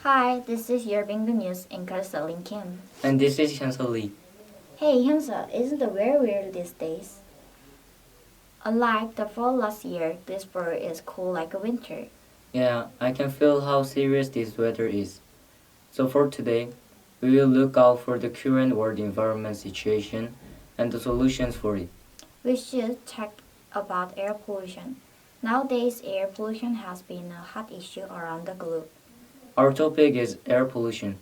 Hi, this is your Bingo News anchor Serin Kim. And this is Hyunseo Lee. Hey Hyunseo, isn't it very weird these days? Unlike the fall last year, this spring is cool like a winter. Yeah, I can feel how serious this weather is. So for today, we will look out for the current world environment situation and the solutions for it. We should check about air pollution. Nowadays, air pollution has been a hot issue around the globe. Our topic is air pollution.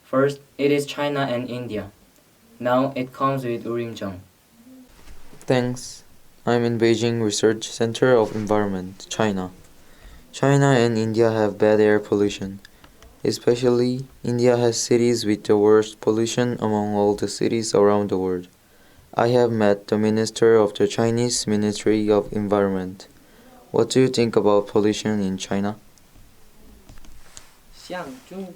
First, it is China and India. Now it comes with Urim Chung. Thanks. I'm in Beijing Research Center of Environment, China. China and India have bad air pollution. Especially, India has cities with the worst pollution among all the cities around the world. I have met the minister of the Chinese Ministry of Environment. What do you think about pollution in China?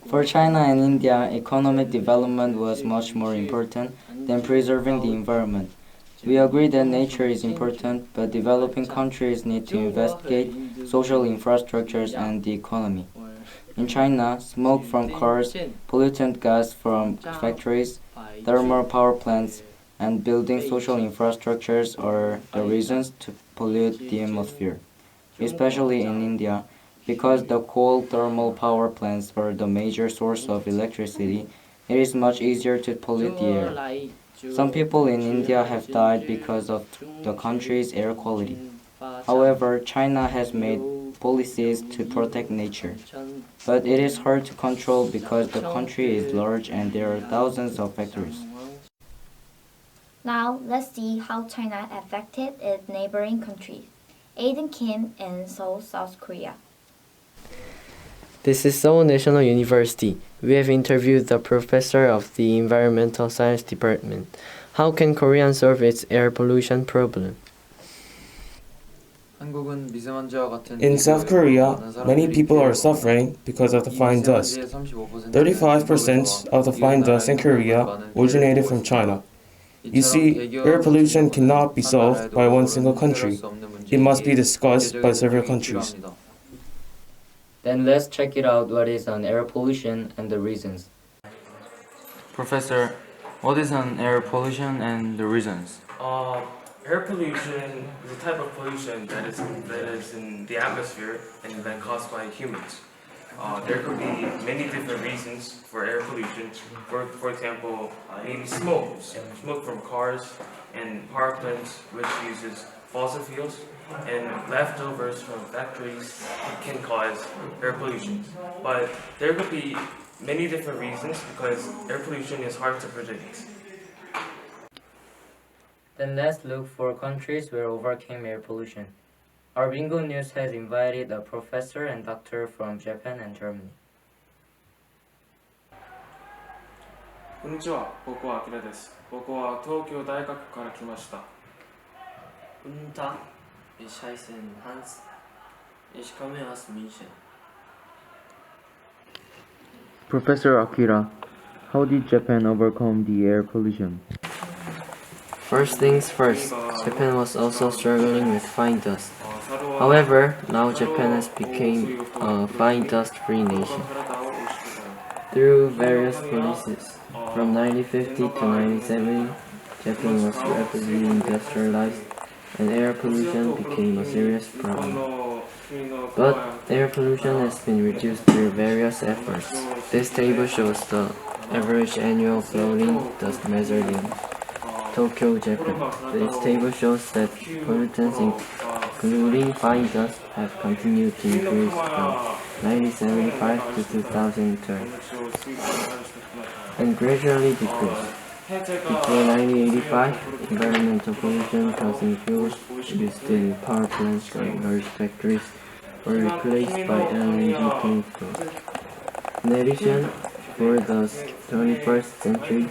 For China and India, economic development was much more important than preserving the environment. We agree that nature is important, but developing countries need to investigate social infrastructures and the economy. In China, smoke from cars, pollutant gas from factories, thermal power plants, and building social infrastructures are the reasons to pollute the atmosphere, especially in India. Because the coal thermal power plants are the major source of electricity, it is much easier to pollute the air. Some people in India have died because of the country's air quality. However, China has made policies to protect nature. But it is hard to control because the country is large and there are thousands of factories. Now, let's see how China affected its neighboring countries. Aiden Kim in Seoul, South Korea. This is Seoul National University. We have interviewed the professor of the Environmental Science Department. How can Korea solve its air pollution problem? In South Korea, many people are suffering because of the fine dust. 35% of the fine dust in Korea originated from China. You see, air pollution cannot be solved by one single country. It must be discussed by several countries. Then let's check it out what is an air pollution and the reasons. Professor, what is an air pollution and the reasons? Air pollution is a type of pollution that is in the atmosphere and then caused by humans. There could be many different reasons for air pollution. For example, maybe smoke from cars and power plants which uses fossil fuels, and leftovers from factories can cause air pollution. But there could be many different reasons because air pollution is hard to predict. Then let's look for countries where overcame air pollution. Our Bingo News has invited a professor and doctor from Japan and Germany. こんにちは、僕はアキラです。僕は東京大学から来ました。 Guten Tag, ich heiße Hans. Ich komme aus München. Professor Akira, how did Japan overcome the air pollution? First things first, Japan was also struggling with fine dust. However, now Japan has become a fine dust-free nation. Through various policies, from 1950 to 1970, Japan was rapidly industrialized and air pollution became a serious problem. But air pollution has been reduced through various efforts. This table shows the average annual floating dust measured in Tokyo, Japan. This table shows that pollutants including fine dust have continued to increase from 1975 to 2010 and gradually decreased. Before 1985, environmental pollution causing fuels used in power plants and large factories were replaced by LNG chemicals. In addition, for the 21st century,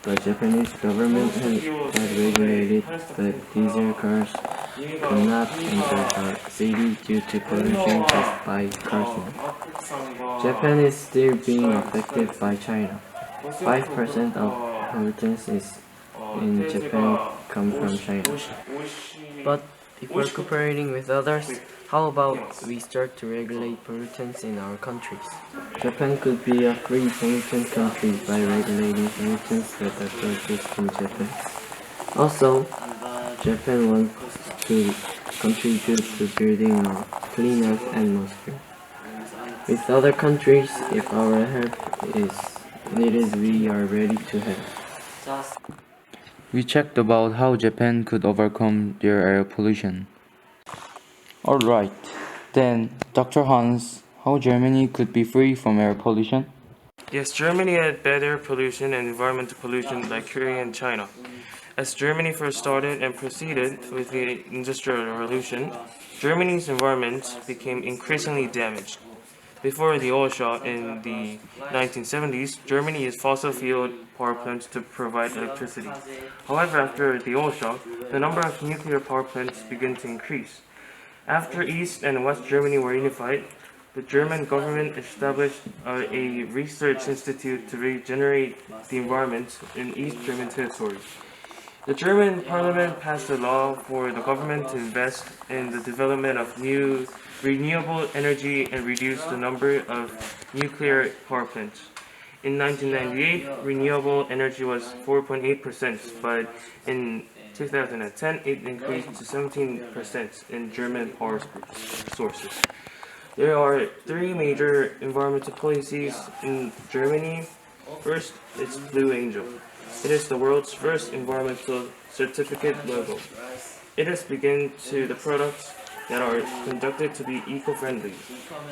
the Japanese government had regulated that diesel cars could not enter the city due to pollution caused by car smoke. Japan is still being affected by China. 5% of pollutants in Japan come from China. But Before cooperating with others, how about we start to regulate pollutants in our countries? Japan could be a free pollutant country by regulating pollutants that are produced in Japan. Also, Japan wants to contribute to building a cleaner atmosphere. With other countries, if our help is needed, we are ready to help. We checked about how Japan could overcome their air pollution. Alright, then, Dr. Hans, how Germany could be free from air pollution? Yes, Germany had better pollution and environmental pollution like Korea and China. As Germany first started and proceeded with the Industrial Revolution, Germany's environment became increasingly damaged. Before the oil shock in the 1970s, Germany used fossil fuel power plants to provide electricity. However, after the oil shock, the number of nuclear power plants began to increase. After East and West Germany were unified, the German government established a research institute to regenerate the environment in East German territory. The German parliament passed a law for the government to invest in the development of new renewable energy and reduce the number of nuclear power plants. In 1998, renewable energy was 4.8%, but in 2010 it increased to 17% in German power sources. There are three major environmental policies in Germany. First, it's Blue Angel. It is the world's first environmental certificate logo. It is begin to the products that are conducted to be eco-friendly.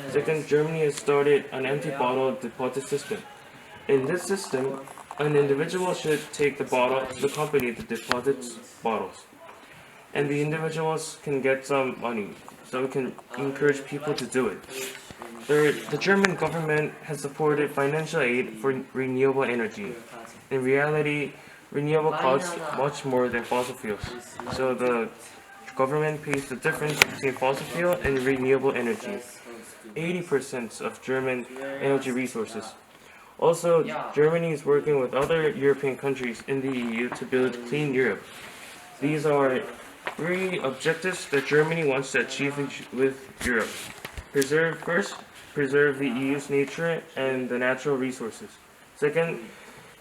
Second, Germany has started an empty bottle deposit system. In this system, an individual should take the bottle to the company that deposits bottles. And the individuals can get some money, so we can encourage people to do it. Third, the German government has supported financial aid for renewable energy. In reality, renewable costs much more than fossil fuels, so the government pays the difference between fossil fuel and renewable energy, 80% of German energy resources. Also, Germany is working with other European countries in the EU to build Clean Europe. These are three objectives that Germany wants to achieve with Europe. Preserve the EU's nature and the natural resources. Second,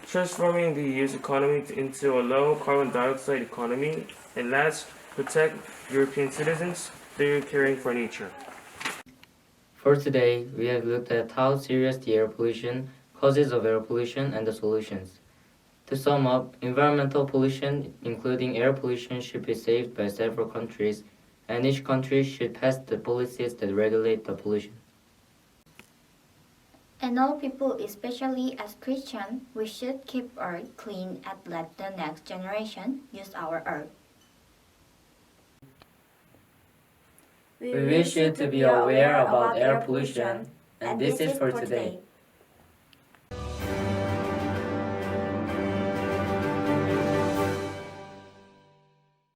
transforming the EU's economy into a low carbon dioxide economy. And last, protect European citizens through caring for nature. For today, we have looked at how serious the air pollution, causes of air pollution, and the solutions. To sum up, environmental pollution, including air pollution, should be saved by several countries, and each country should pass the policies that regulate the pollution. And all people, especially as Christians, we should keep Earth clean and let the next generation use our Earth. We wish you to be aware about air pollution, and this is for today.